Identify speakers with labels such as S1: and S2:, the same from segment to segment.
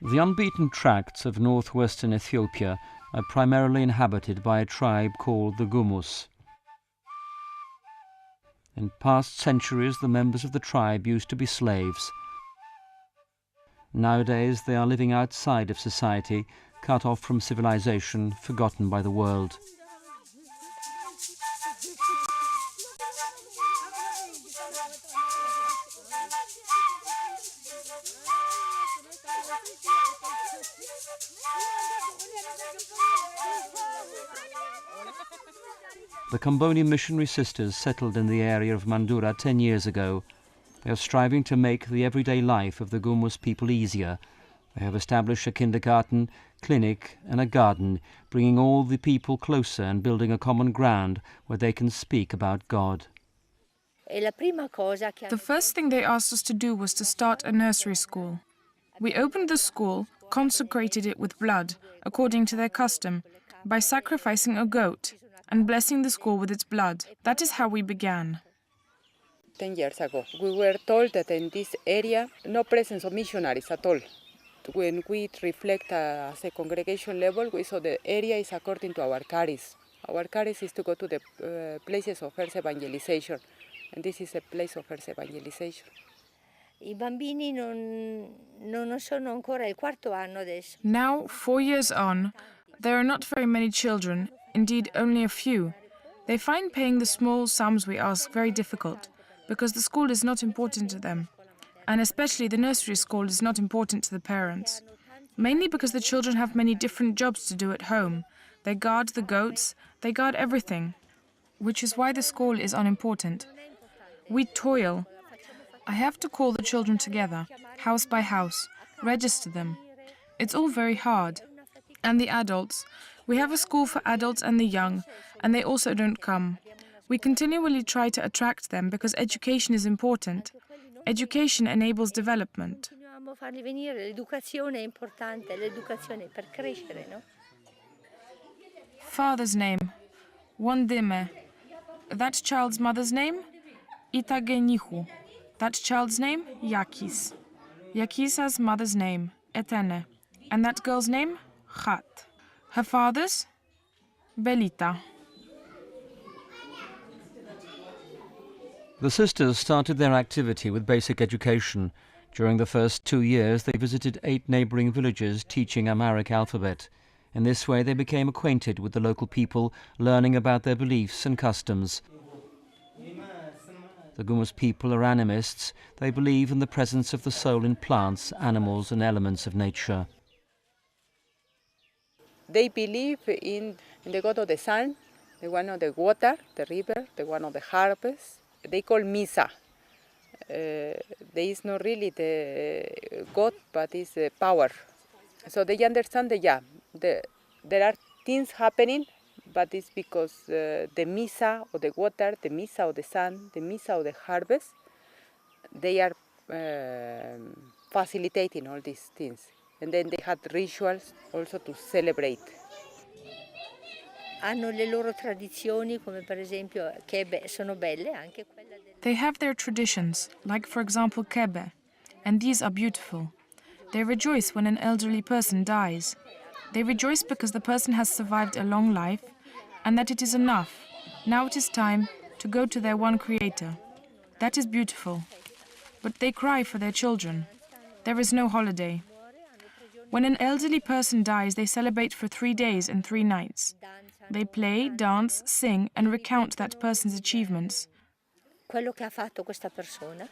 S1: The unbeaten tracts of north-western Ethiopia are primarily inhabited by a tribe called the Gumuz. In past centuries, the members of the tribe used to be slaves. Nowadays, they are living outside of society, cut off from civilization, forgotten by the world. The Comboni Missionary Sisters settled in the area of Mandura 10 years ago. They are striving to make the everyday life of the Gumuz people easier. They have established a kindergarten, clinic and a garden, bringing all the people closer and building a common ground where they can speak about God.
S2: The first thing they asked us to do was to start a nursery school. We opened the school, consecrated it with blood, according to their custom, by sacrificing a goat and blessing the school with its blood. That is how we began.
S3: 10 years ago, we were told that in this area, no presence of missionaries at all. When we reflect as a congregation level, we saw the area is according to our charis. Our charis is to go to the places of first evangelization, and this is a place of first evangelization.
S2: Now, 4 years on, there are not very many children, indeed only a few. They find paying the small sums we ask very difficult, because the school is not important to them, and especially the nursery school is not important to the parents. Mainly because the children have many different jobs to do at home. They guard the goats, they guard everything, which is why the school is unimportant. We toil. I have to call the children together, house by house, register them. It's all very hard. And the adults. We have a school for adults and the young, and they also don't come. We continually try to attract them because education is important. Education enables development. Father's name, Wandime. That child's mother's name, Itagenihu. That child's name, Yakis. Yakisa's mother's name, Etene. And that girl's name, Khat. Her father's, Belita.
S1: The sisters started their activity with basic education. During the first 2 years, they visited 8 neighboring villages teaching Amharic alphabet. In this way, they became acquainted with the local people, learning about their beliefs and customs. The Gumuz people are animists. They believe in the presence of the soul in plants, animals, and elements of nature.
S3: They believe in the god of the sun, the one of the water, the river, the one of the harvest. They call Misa. There is not really the God, but it's the power. So they understand that, there are things happening, but it's because the Misa of the water, the Misa of the sun, the Misa of the harvest, they are facilitating all these things. And then they had rituals also to celebrate.
S2: They have their traditions, like for example Kebe, and these are beautiful. They rejoice when an elderly person dies. They rejoice because the person has survived a long life and that it is enough. Now it is time to go to their one creator. That is beautiful. But they cry for their children. There is no holiday. When an elderly person dies, they celebrate for 3 days and 3 nights. They play, dance, sing, and recount that person's achievements.
S4: Quello che ha fatto questa persona.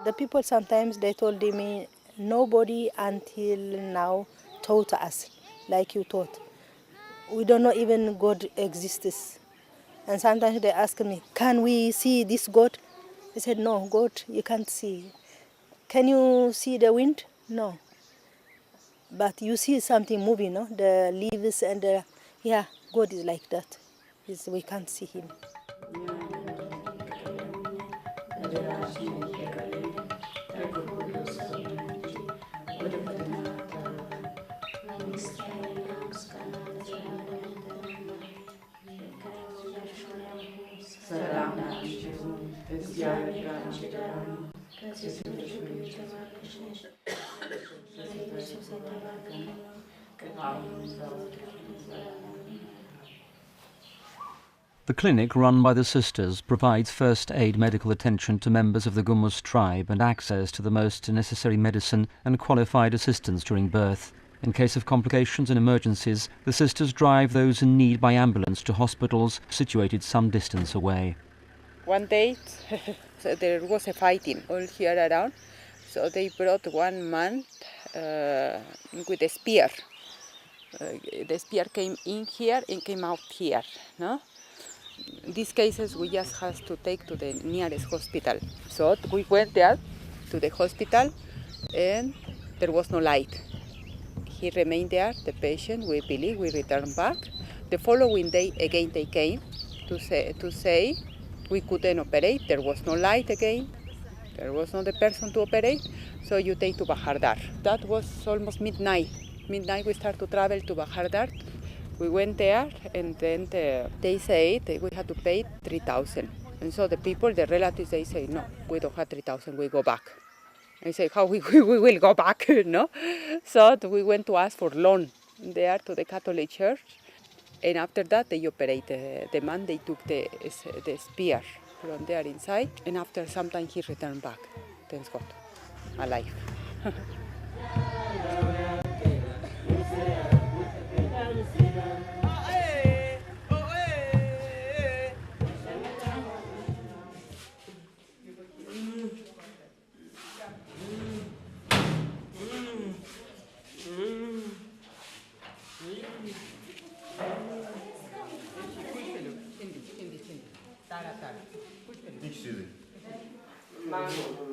S5: The people sometimes they told me, nobody until now taught us like you taught. We don't know even God exists. And sometimes they ask me, can we see this God? I said, no, God you can't see. Can you see the wind? No. But you see something moving, no? The leaves and the, yeah, God is like that. We can't see him.
S1: The clinic run by the sisters provides first aid medical attention to members of the Gumuz tribe and access to the most necessary medicine and qualified assistance during birth. In case of complications and emergencies, the sisters drive those in need by ambulance to hospitals situated some distance away.
S3: One day so there was a fighting all here around, so they brought one man with a spear. The spear came in here and came out here. No? In these cases, we just have to take to the nearest hospital. So we went there to the hospital, and there was no light. He remained there, the patient. We believe we returned back. The following day, again they came to say we couldn't operate. There was no light again. There was not a person to operate. So you take to Bahardar. That was almost midnight. Midnight we start to travel to Bahardar. We went there, and then they said we had to pay 3,000. And so the people, the relatives, they say, no, we don't have 3,000, we go back. I say, how we will go back, no? So we went to ask for loan there to the Catholic Church. And after that, they operated the man. They took the spear from there inside. And after some time, he returned back. Thanks God, alive.
S6: İkisi de.